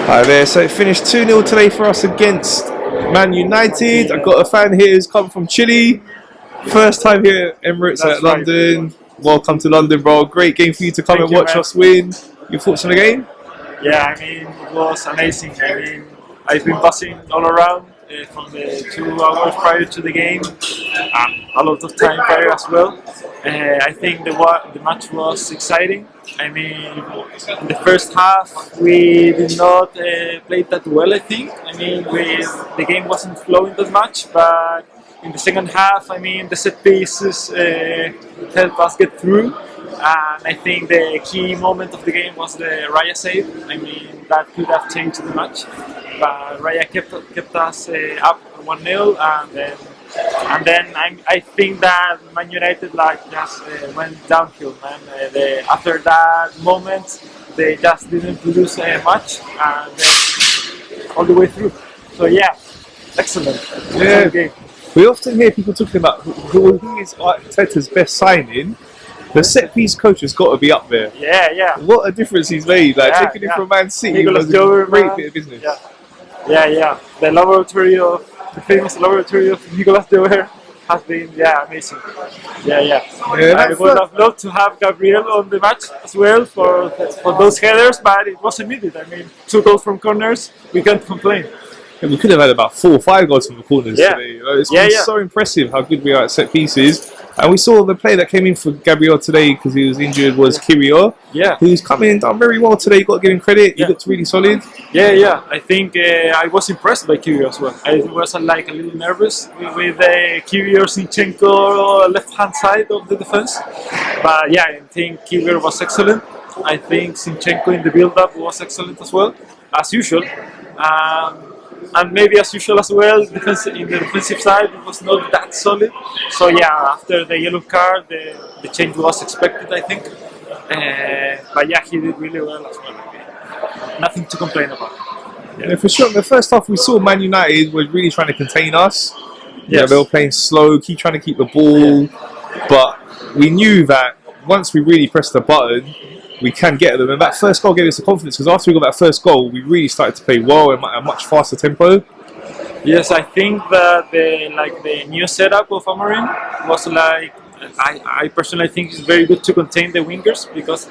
Hi there, so it finished 2-0 today for us against Man United. I've got a fan here who's come from Chile. First time here at Emirates at London. Welcome to London, bro. Great game for you to come and watch us win. Your thoughts on the game? Yeah, I mean, it was amazing. I mean, I've been passing all around from the 2 hours prior to the game, a lot of time prior as well. I think the match was exciting. I mean, in the first half we did not play that well, I think. I mean, the game wasn't flowing that much, but in the second half, I mean, the set pieces helped us get through. And I think the key moment of the game was the Raya save. I mean, that could have changed the match. But Raya kept us up 1-0, and then I think that Man United just went downhill, man. After that moment, they just didn't produce much, and then all the way through. So yeah, excellent. Yeah. Game. We often hear people talking about who is Arteta's best signing. The set piece coach has got to be up there. Yeah, yeah. What a difference he's made! Like taking it from Man City was a great bit of business. Yeah. The famous laboratory of Nicolas Jover has been amazing. Yeah. I would have loved to have Gabriel on the match as well for those headers, but it wasn't needed. I mean, 2 goals from corners, we can't complain. And we could have had about 4 or 5 goals from the corners today. It's been so impressive how good we are at set pieces. And we saw the player that came in for Gabriel today because he was injured was Kirio, who's come in and done very well today. You've got to give him credit. He looked really solid. Yeah. I think I was impressed by Kirio as well. I was a little nervous with Kirio Zinchenko left-hand side of the defense. But yeah, I think Kirio was excellent. I think Zinchenko in the build-up was excellent as well, as usual. And maybe as usual as well, in the defensive side, it was not that solid. So yeah, after the yellow card, the change was expected, I think. But yeah, he did really well as well. Nothing to complain about. Yeah, for sure. In the first half, we saw Man United were really trying to contain us. Yeah, they were playing slow, trying to keep the ball. But we knew that once we really pressed the button, we can get them, and that first goal gave us the confidence because after we got that first goal, we really started to play well at a much faster tempo. Yes, I think that the new setup of Amorim was I personally think it's very good to contain the wingers because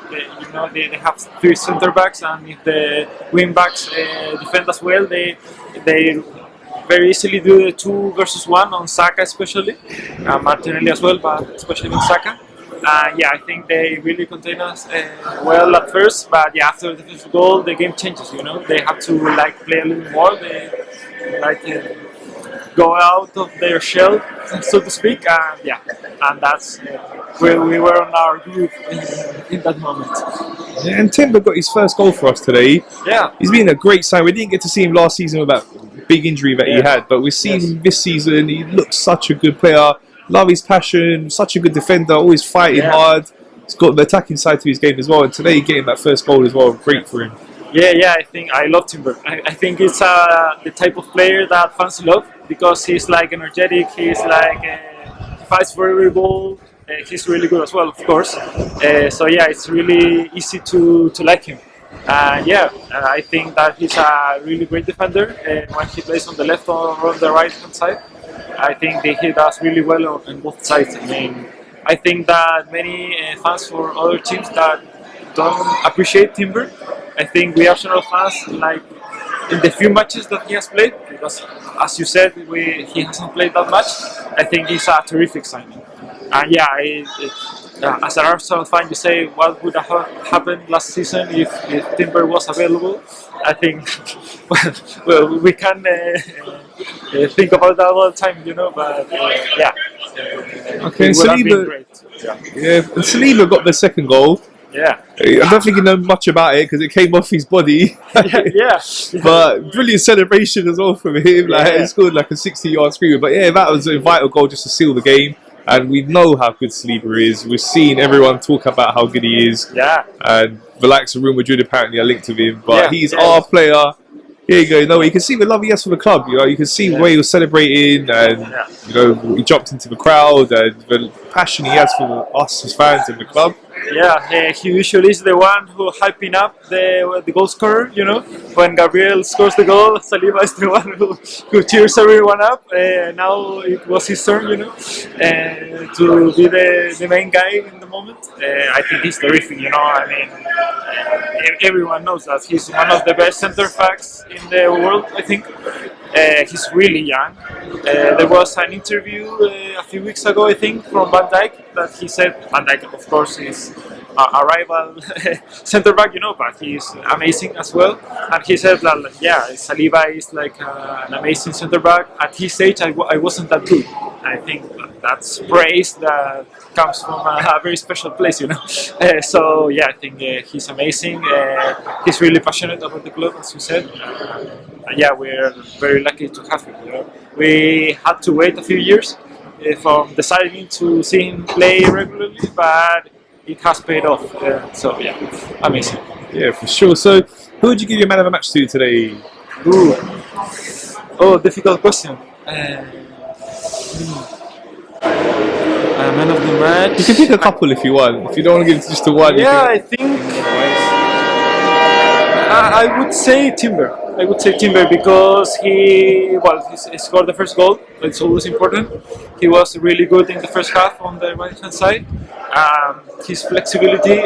they have 3 center backs, and if the wing backs defend as well, they very easily do the 2 versus 1 on Saka especially, Martinelli as well, but especially on Saka. I think they really contain us well at first, but after the first goal, the game changes. They have to play a little more. They go out of their shell, so to speak, and that's where we were on our groove in that moment. Yeah, and Timber got his first goal for us today. Yeah, he's been a great sign. We didn't get to see him last season with that big injury that he had, but we've seen him this season. He looks such a good player. Love his passion, such a good defender, always fighting hard. He's got the attacking side to his game as well, and today getting that first goal as well, great for him. Yeah, I think I love Timber. I think it's the type of player that fans love because he's energetic, he's he fights for every ball, he's really good as well, of course. So it's really easy to like him. I think that he's a really great defender, and when he plays on the left or on the right hand side, I think he does really well on both sides. I mean, I think that many fans for other teams that don't appreciate Timber, I think we Arsenal fans, in the few matches that he has played, because as you said, he hasn't played that much, I think he's a terrific signing. And as an Arsenal fan, you say, what would have happened last season if Timber was available? I think, well, we can think about that all the time, but Okay, Saliba. And Saliba got the second goal. Yeah. I don't think you know much about it because it came off his body. But brilliant celebration as well from him. He scored a 60-yard screamer. But that was a vital goal just to seal the game. And we know how good Saliba is. We've seen everyone talk about how good he is. Yeah. And the likes of Real Madrid apparently are linked with him. But he's our player. Here you go. No, you can see the love he has for the club. You can see the way he was celebrating, and he jumped into the crowd, and the passion he has for us as fans and the club. He usually is the one who hyping up the goal scorer. You know, when Gabriel scores the goal, Saliba is the one who cheers everyone up. Now it was his turn, you know, to be the main guy in the moment. I think he's terrific. You know, I mean, everyone knows that he's one of the best centre backs in the world. I think. He's really young. There was an interview a few weeks ago, I think, from Van Dijk that he said Van Dijk, of course, is a rival centre back, you know, but he's amazing as well. And he said that, yeah, Saliba is like an amazing centre back. At his age, I wasn't that good. I think that's praise that comes from a very special place, you know. So yeah, I think he's amazing. He's really passionate about the club, as you said. Yeah, we're very lucky to have him. You know, we had to wait a few years from deciding to see him play regularly, but it has paid off. So yeah, amazing. Yeah, for sure. So, who would you give your man of the match to today? Ooh. Oh, difficult question. Man of the match. You can pick a couple if you want. If you don't want to give it just to one. Yeah, I think I would say Timber. I would say Timber because he scored the first goal. It's always important. He was really good in the first half on the right hand side. His flexibility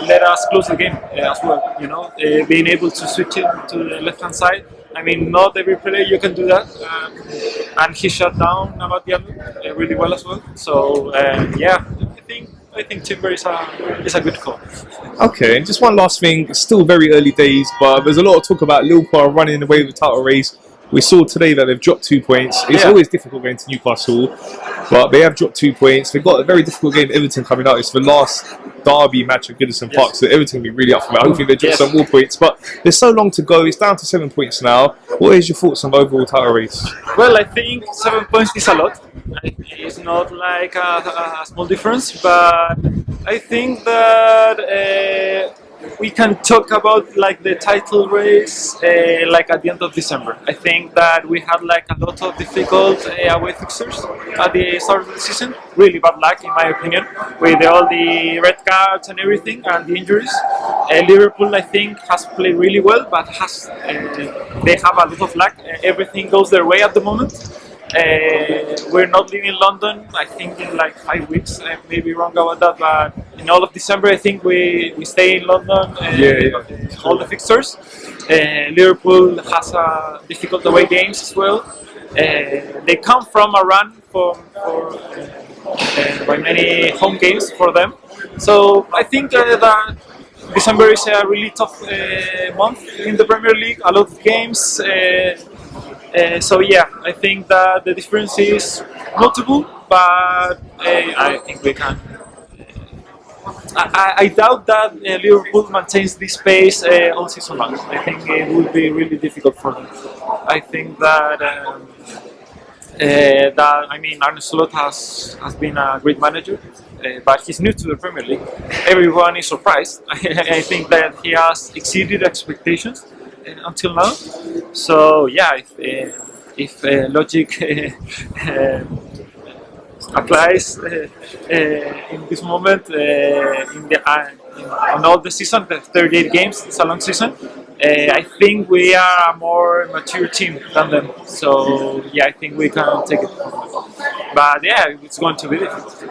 let us close the game as well. You know, being able to switch it to the left hand side. I mean, not every player you can do that. And he shut down Abad Diallo really well as well. So yeah, I think Timber is a good call. Okay, and just one last thing. It's still very early days, but there's a lot of talk about Liverpool running away with the title race. We saw today that they've dropped 2 points. It's always difficult going to Newcastle, but they have dropped 2 points. They've got a very difficult game, Everton, coming out. It's the last derby match at Goodison Park, so Everton will be really up for it. Hopefully they drop some more points, but there's so long to go. It's down to 7 points now. What is your thoughts on the overall title race? Well, I think 7 points is a lot. It's not like a small difference, but I think that we can talk about like the title race like at the end of December. I think that we had like a lot of difficult away fixtures at the start of the season. Really bad luck, in my opinion, with all the red cards and everything and the injuries. Liverpool, I think, has played really well, but they have a lot of luck. Everything goes their way at the moment. We're not leaving London, I think, in like 5 weeks. I may be wrong about that, but in all of December, I think we stay in London. All the fixtures. Liverpool has difficult away games as well. They come from a run by many home games for them. So I think that December is a really tough month in the Premier League. A lot of games. So yeah, I think that the difference is notable, but I think we can. I doubt that Liverpool maintains this pace all season long. I think it will be really difficult for them. I think that I mean Arne Slot has been a great manager, but he's new to the Premier League. Everyone is surprised. I think that he has exceeded expectations until now. So yeah, if logic applies in this moment on all the season, the 38 games, it's a long season. I think we are a more mature team than them. So yeah, I think we can take it. But yeah, it's going to be difficult.